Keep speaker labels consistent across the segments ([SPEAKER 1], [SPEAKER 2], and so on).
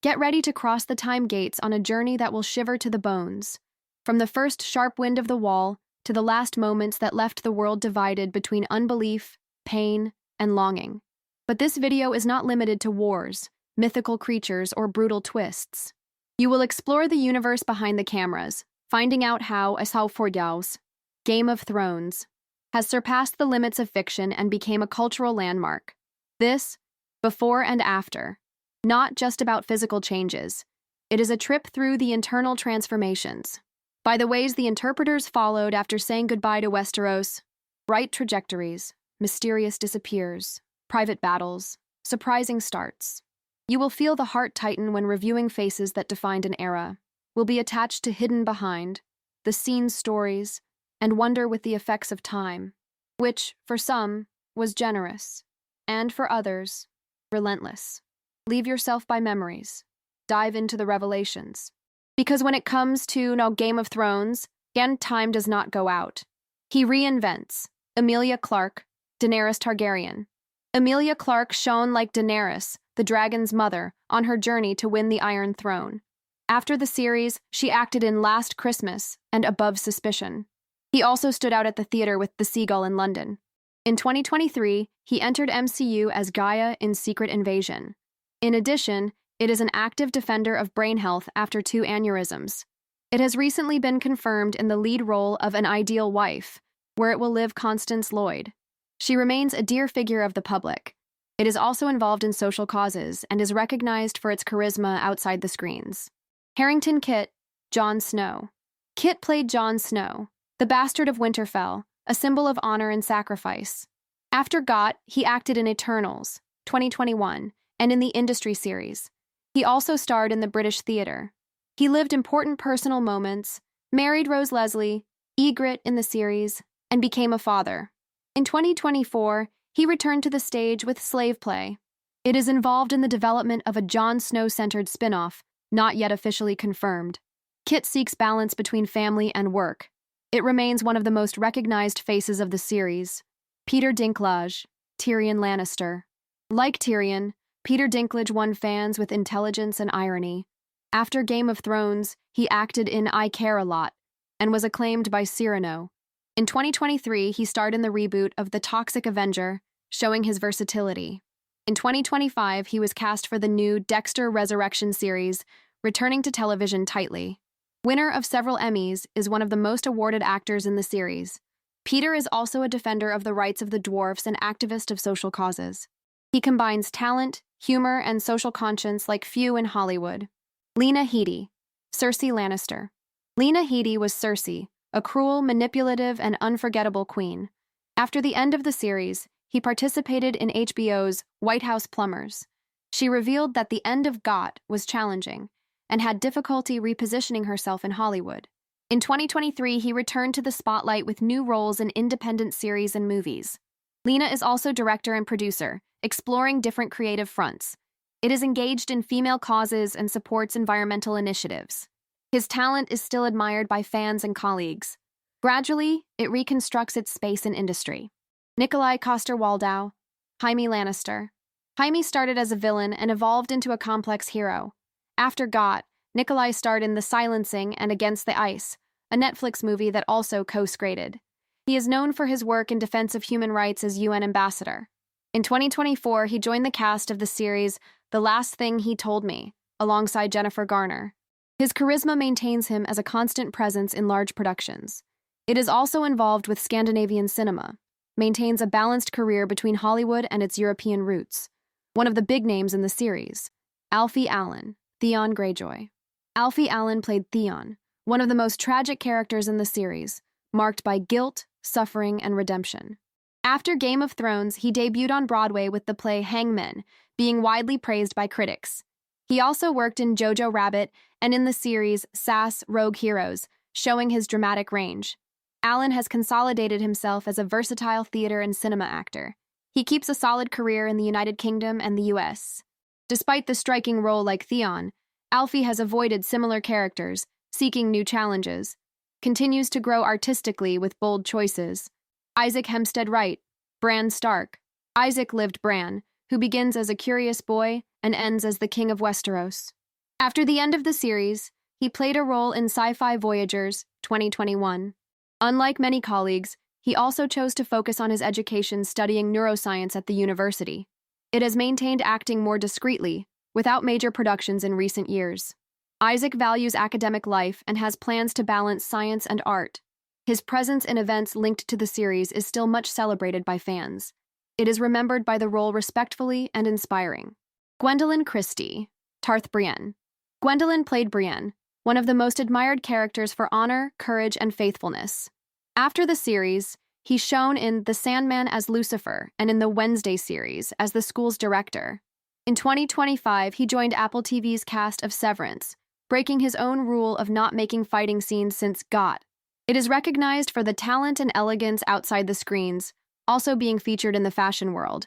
[SPEAKER 1] Get ready to cross the time gates on a journey that will shiver to the bones. From the first sharp wind of the wall to the last moments that left the world divided between unbelief, pain, and longing. But this video is not limited to wars, mythical creatures, or brutal twists. You will explore the universe behind the cameras, finding out how Asaufordaus, Game of Thrones, has surpassed the limits of fiction and became a cultural landmark. This, before and after, not just about physical changes. It is a trip through the internal transformations. By the ways the interpreters followed after saying goodbye to Westeros, bright trajectories, mysterious disappears, private battles, surprising starts. You will feel the heart tighten when reviewing faces that defined an era, will be attached to hidden behind, the scene's stories, and wonder with the effects of time, which, for some, was generous, and for others, relentless. Leave yourself by memories. Dive into the revelations. Because when it comes to Game of Thrones, again, time does not go out. He reinvents Emilia Clarke, Daenerys Targaryen. Emilia Clarke shone like Daenerys, the dragon's mother, on her journey to win the Iron Throne. After the series, she acted in Last Christmas and Above Suspicion. He also stood out at the theater with The Seagull in London. In 2023, he entered MCU as Gaia in Secret Invasion. In addition, it is an active defender of brain health after 2 aneurysms. It has recently been confirmed in the lead role of An Ideal Wife, where it will live Constance Lloyd. She remains a dear figure of the public. It is also involved in social causes and is recognized for its charisma outside the screens. Harington Kit, Jon Snow. Kit played Jon Snow, the bastard of Winterfell, a symbol of honor and sacrifice. After GOT, he acted in Eternals, 2021, and in the Industry series. He also starred in the British theater. He lived important personal moments, married Rose Leslie, Ygritte in the series, and became a father. In 2024, he returned to the stage with Slave Play. It is involved in the development of a Jon Snow-centered spin-off, not yet officially confirmed. Kit seeks balance between family and work. It remains one of the most recognized faces of the series. Peter Dinklage, Tyrion Lannister. Like Tyrion, Peter Dinklage won fans with intelligence and irony. After Game of Thrones, he acted in I Care a Lot and was acclaimed by Cyrano. In 2023, he starred in the reboot of The Toxic Avenger, showing his versatility. In 2025, he was cast for the new Dexter Resurrection series, returning to television tightly. Winner of several Emmys, is one of the most awarded actors in the series. Peter is also a defender of the rights of the dwarfs and activist of social causes. He combines talent, humor, and social conscience like few in Hollywood. Lena Headey, Cersei Lannister. Lena Headey was Cersei, a cruel, manipulative, and unforgettable queen. After the end of the series, he participated in HBO's White House Plumbers. She revealed that the end of GOT was challenging and had difficulty repositioning herself in Hollywood. In 2023, he returned to the spotlight with new roles in independent series and movies. Lena is also director and producer, exploring different creative fronts. It is engaged in female causes and supports environmental initiatives. His talent is still admired by fans and colleagues. Gradually, it reconstructs its space in industry. Nikolai Coster-Waldau, Jaime Lannister. Jaime started as a villain and evolved into a complex hero. After GOT, Nikolai starred in The Silencing and Against the Ice, a Netflix movie that also co-screened. He is known for his work in defense of human rights as UN ambassador. In 2024, he joined the cast of the series The Last Thing He Told Me, alongside Jennifer Garner. His charisma maintains him as a constant presence in large productions. It is also involved with Scandinavian cinema, maintains a balanced career between Hollywood and its European roots. One of the big names in the series, Alfie Allen, Theon Greyjoy. Alfie Allen played Theon, one of the most tragic characters in the series, marked by guilt, suffering, and redemption. After Game of Thrones, he debuted on Broadway with the play Hangmen, being widely praised by critics. He also worked in Jojo Rabbit and in the series SAS Rogue Heroes, showing his dramatic range. Allen has consolidated himself as a versatile theater and cinema actor. He keeps a solid career in the United Kingdom and the US. Despite the striking role like Theon, Alfie has avoided similar characters, seeking new challenges. Continues to grow artistically with bold choices. Isaac Hempstead Wright, Bran Stark. Isaac lived Bran, who begins as a curious boy and ends as the King of Westeros. After the end of the series, he played a role in Sci-Fi Voyagers, 2021. Unlike many colleagues, he also chose to focus on his education studying neuroscience at the university. It has maintained acting more discreetly, without major productions in recent years. Isaac values academic life and has plans to balance science and art. His presence in events linked to the series is still much celebrated by fans. It is remembered by the role respectfully and inspiring. Gwendoline Christie, Tarth Brienne. Gwendoline played Brienne, one of the most admired characters for honor, courage, and faithfulness. After the series, he's shown in The Sandman as Lucifer and in the Wednesday series as the school's director. In 2025, he joined Apple TV's cast of Severance, breaking his own rule of not making fighting scenes since GOT. It is recognized for the talent and elegance outside the screens, also being featured in the fashion world.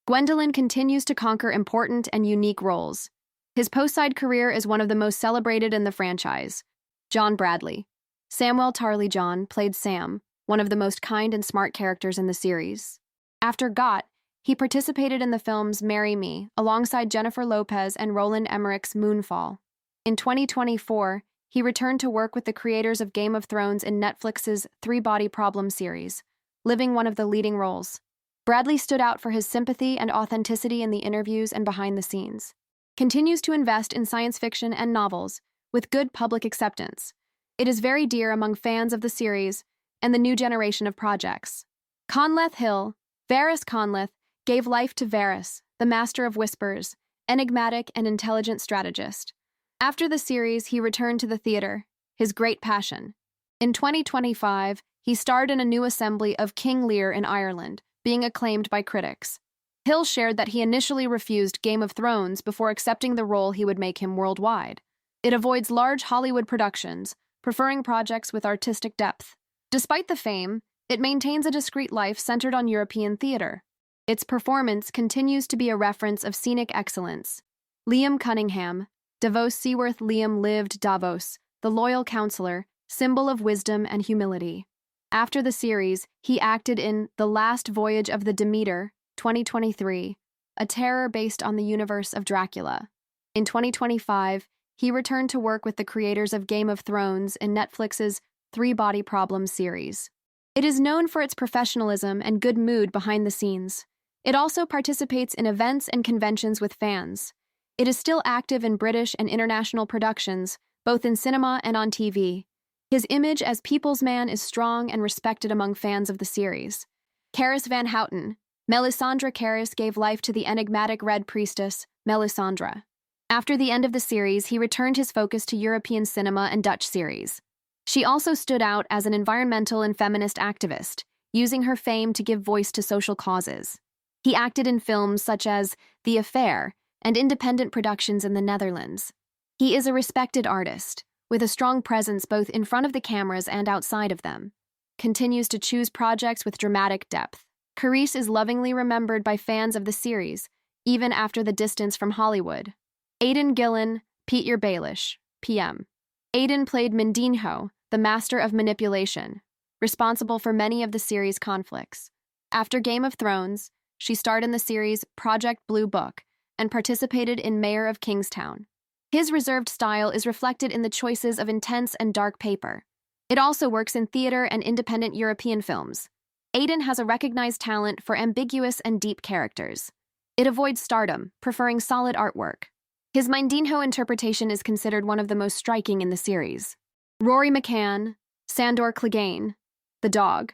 [SPEAKER 1] Gwendoline continues to conquer important and unique roles. His post-side career is one of the most celebrated in the franchise. John Bradley. Samwell Tarly-John played Sam, one of the most kind and smart characters in the series. After GOT, he participated in the films Marry Me, alongside Jennifer Lopez and Roland Emmerich's Moonfall. In 2024, he returned to work with the creators of Game of Thrones in Netflix's Three Body Problem series, living one of the leading roles. Bradley stood out for his sympathy and authenticity in the interviews and behind the scenes. Continues to invest in science fiction and novels, with good public acceptance. It is very dear among fans of the series and the new generation of projects. Conleth Hill, Varys Conleth, gave life to Varys, the Master of Whispers, enigmatic and intelligent strategist. After the series, he returned to the theater, his great passion. In 2025, he starred in a new assembly of King Lear in Ireland, being acclaimed by critics. Hill shared that he initially refused Game of Thrones before accepting the role he would make him worldwide. It avoids large Hollywood productions, preferring projects with artistic depth. Despite the fame, it maintains a discreet life centered on European theater. Its performance continues to be a reference of scenic excellence. Liam Cunningham, Davos Seaworth. Liam lived Davos, the loyal counselor, symbol of wisdom and humility. After the series, he acted in The Last Voyage of the Demeter, 2023, a terror based on the universe of Dracula. In 2025, he returned to work with the creators of Game of Thrones in Netflix's Three Body Problem series. It is known for its professionalism and good mood behind the scenes. It also participates in events and conventions with fans. It is still active in British and international productions, both in cinema and on TV. His image as People's Man is strong and respected among fans of the series. Caris Van Houten. Melisandre Caris gave life to the enigmatic Red Priestess, Melisandre. After the end of the series, he returned his focus to European cinema and Dutch series. She also stood out as an environmental and feminist activist, using her fame to give voice to social causes. He acted in films such as The Affair and independent productions in the Netherlands. He is a respected artist, with a strong presence both in front of the cameras and outside of them. Continues to choose projects with dramatic depth. Caris is lovingly remembered by fans of the series, even after the distance from Hollywood. Aidan Gillen, Peter Baelish, PM. Aidan played Mindinho, the Master of Manipulation, responsible for many of the series' conflicts. After Game of Thrones, she starred in the series Project Blue Book and participated in Mayor of Kingstown. His reserved style is reflected in the choices of intense and dark paper. It also works in theater and independent European films. Aidan has a recognized talent for ambiguous and deep characters. It avoids stardom, preferring solid artwork. His Mindinho interpretation is considered one of the most striking in the series. Rory McCann, Sandor Clegane, the dog.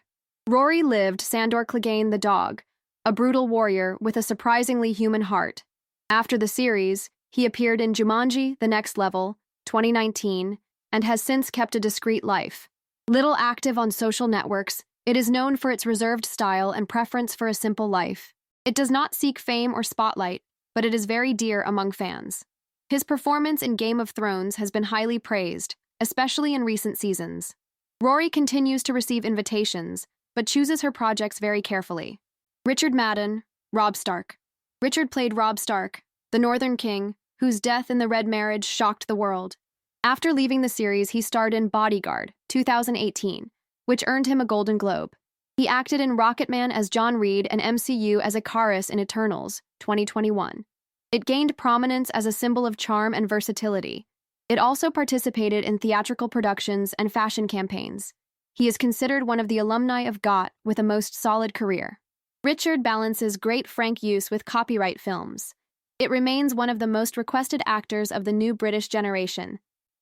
[SPEAKER 1] Rory lived Sandor Clegane the dog, a brutal warrior with a surprisingly human heart. After the series, he appeared in Jumanji: The Next Level, 2019, and has since kept a discreet life. Little active on social networks, it is known for its reserved style and preference for a simple life. It does not seek fame or spotlight, but it is very dear among fans. His performance in Game of Thrones has been highly praised, especially in recent seasons. Rory continues to receive invitations, but chooses her projects very carefully. Richard Madden, Robb Stark. Richard played Robb Stark, the Northern King, whose death in the Red Marriage shocked the world. After leaving the series, he starred in Bodyguard, 2018, which earned him a Golden Globe. He acted in Rocketman as John Reed and MCU as Icarus in Eternals, 2021. It gained prominence as a symbol of charm and versatility. It also participated in theatrical productions and fashion campaigns. He is considered one of the alumni of GOT with a most solid career. Richard balances great frank use with copyright films. It remains one of the most requested actors of the new British generation.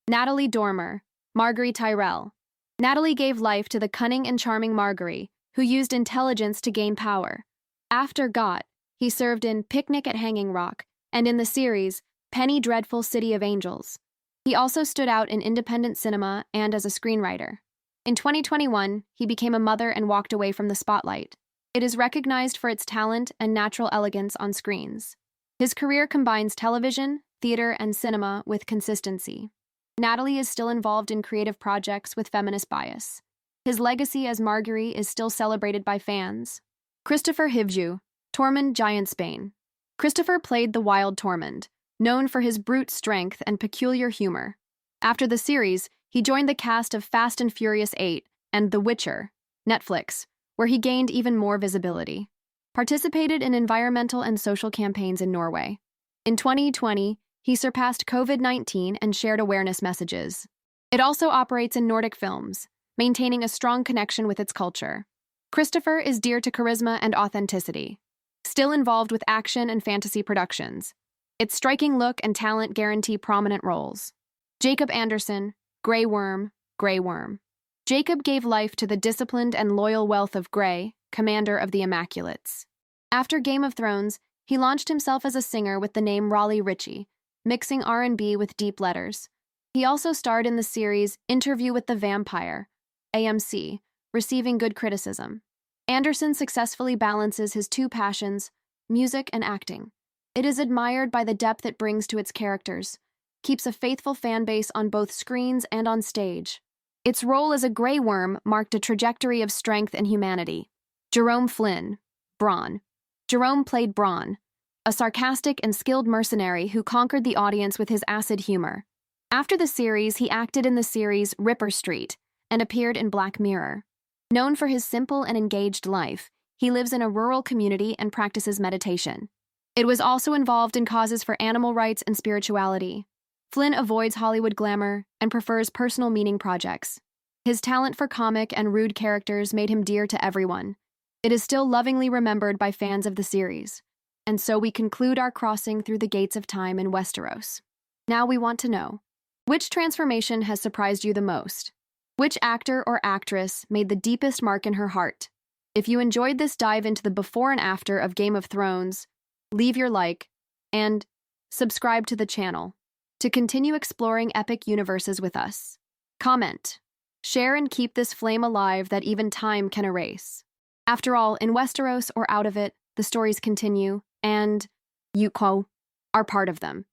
[SPEAKER 1] Natalie Dormer, Margaery Tyrell. Natalie gave life to the cunning and charming Margaery, who used intelligence to gain power. After GOT, he served in Picnic at Hanging Rock and in the series Penny Dreadful City of Angels. He also stood out in independent cinema and as a screenwriter. In 2021, he became a mother and walked away from the spotlight. It is recognized for its talent and natural elegance on screens. His career combines television, theater, and cinema with consistency. Natalie is still involved in creative projects with feminist bias. His legacy as Margaery is still celebrated by fans. Christopher Hivju, Tormund Giantsbane. Christopher played the Wild Tormund, known for his brute strength and peculiar humor. After the series, he joined the cast of Fast and Furious 8 and The Witcher, Netflix, where he gained even more visibility. Participated in environmental and social campaigns in Norway. In 2020, he surpassed COVID-19 and shared awareness messages. It also operates in Nordic films, maintaining a strong connection with its culture. Christopher is dear to charisma and authenticity. Still involved with action and fantasy productions. Its striking look and talent guarantee prominent roles. Jacob Anderson, Grey Worm, Grey Worm. Jacob gave life to the disciplined and loyal wealth of Grey, commander of the Immaculates. After Game of Thrones, he launched himself as a singer with the name Raleigh Ritchie, mixing R&B with deep letters. He also starred in the series Interview with the Vampire, AMC, receiving good criticism. Anderson successfully balances his two passions, music and acting. It is admired by the depth it brings to its characters, keeps a faithful fan base on both screens and on stage. Its role as a Grey Worm marked a trajectory of strength and humanity. Jerome Flynn, Bronn. Jerome played Bronn, a sarcastic and skilled mercenary who conquered the audience with his acid humor. After the series, he acted in the series Ripper Street and appeared in Black Mirror. Known for his simple and engaged life, he lives in a rural community and practices meditation. It was also involved in causes for animal rights and spirituality. Flynn avoids Hollywood glamour and prefers personal meaning projects. His talent for comic and rude characters made him dear to everyone. It is still lovingly remembered by fans of the series. And so we conclude our crossing through the gates of time in Westeros. Now we want to know, which transformation has surprised you the most? Which actor or actress made the deepest mark in her heart? If you enjoyed this dive into the before and after of Game of Thrones, leave your like and subscribe to the channel to continue exploring epic universes with us. Comment, share, and keep this flame alive that even time can erase. After all, in Westeros or out of it, the stories continue, and you are part of them.